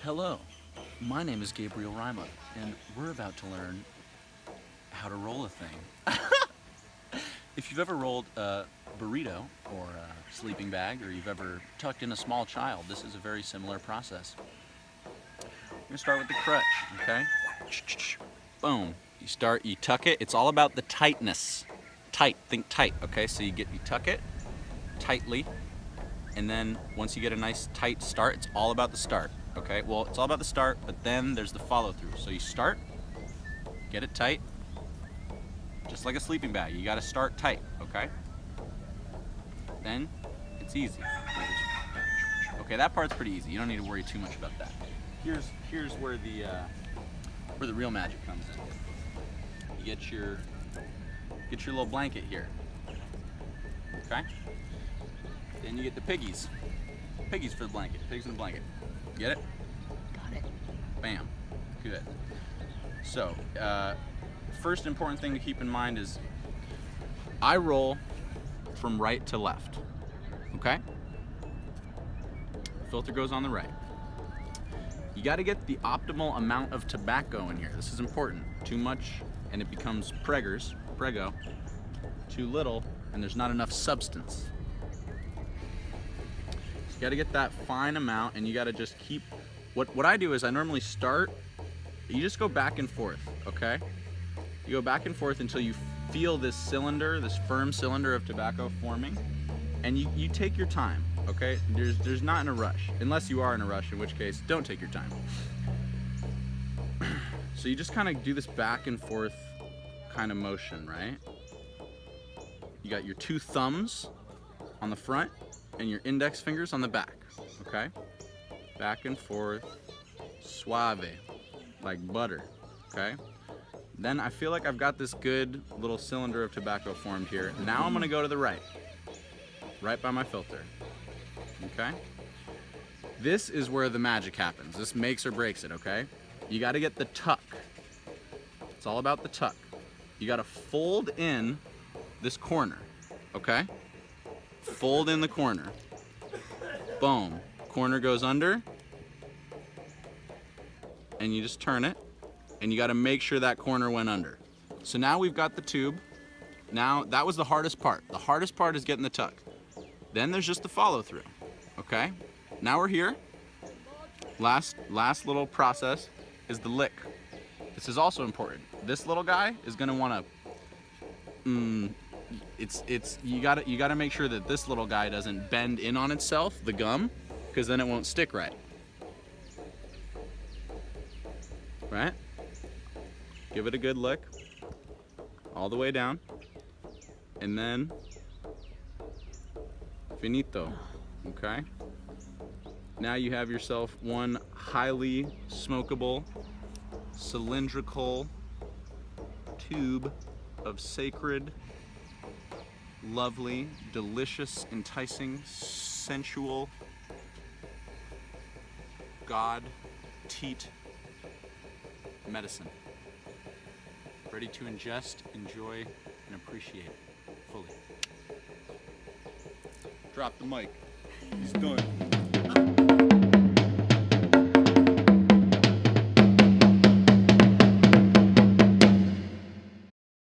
Hello, my name is Gabriel Rima, and we're about to learn how to roll a thing. If you've ever rolled a burrito or a sleeping bag, or you've ever tucked in a small child, this is a very similar process. We're gonna start with the crutch, okay? Boom. You tuck it. It's all about the tightness. Tight, think tight, okay? So you tuck it tightly, and then once you get a nice tight start, it's all about the start, okay? Well, it's all about the start, but then there's the follow through. So you start, get it tight, just like a sleeping bag. You gotta start tight, okay? Then it's easy. Okay, that part's pretty easy. You don't need to worry too much about that. Here's where the real magic comes in. You get your little blanket here, okay? Then you get the piggies. Piggies for the blanket. Pigs in the blanket. Get it? Got it. Bam. Good. So, first important thing to keep in mind is I roll from right to left. Okay? Filter goes on the right. You got to get the optimal amount of tobacco in here. This is important. Too much and it becomes prego. Too little and there's not enough substance. So you got to get that fine amount, and you got to just keep. What I do is I normally start. You just go back and forth, okay? You go back and forth until you feel this cylinder, this firm cylinder of tobacco forming, and you take your time, okay? There's not in a rush, unless you are in a rush, in which case don't take your time. So you just kind of do this back and forth kind of motion, right? You got your two thumbs on the front and your index fingers on the back, okay? Back and forth, suave, like butter, okay? Then I feel like I've got this good little cylinder of tobacco formed here. Now I'm gonna go to the right by my filter, okay? This is where the magic happens. This makes or breaks it, okay? You gotta get the tuck. It's all about the tuck. You gotta fold in this corner, okay? Fold in the corner. Boom. Corner goes under, and you just turn it, and you gotta make sure that corner went under. So now we've got the tube. Now, that was the hardest part. The hardest part is getting the tuck. Then there's just the follow through, okay? Now we're here. Last little process is the lick. This is also important. This little guy is gonna wanna, you gotta make sure that this little guy doesn't bend in on itself, the gum, because then it won't stick right. Right? Give it a good lick, all the way down, and then finito, okay? Now you have yourself one highly smokable, cylindrical tube of sacred, lovely, delicious, enticing, sensual, God, teat medicine. Ready to ingest, enjoy, and appreciate fully. Drop the mic. He's done.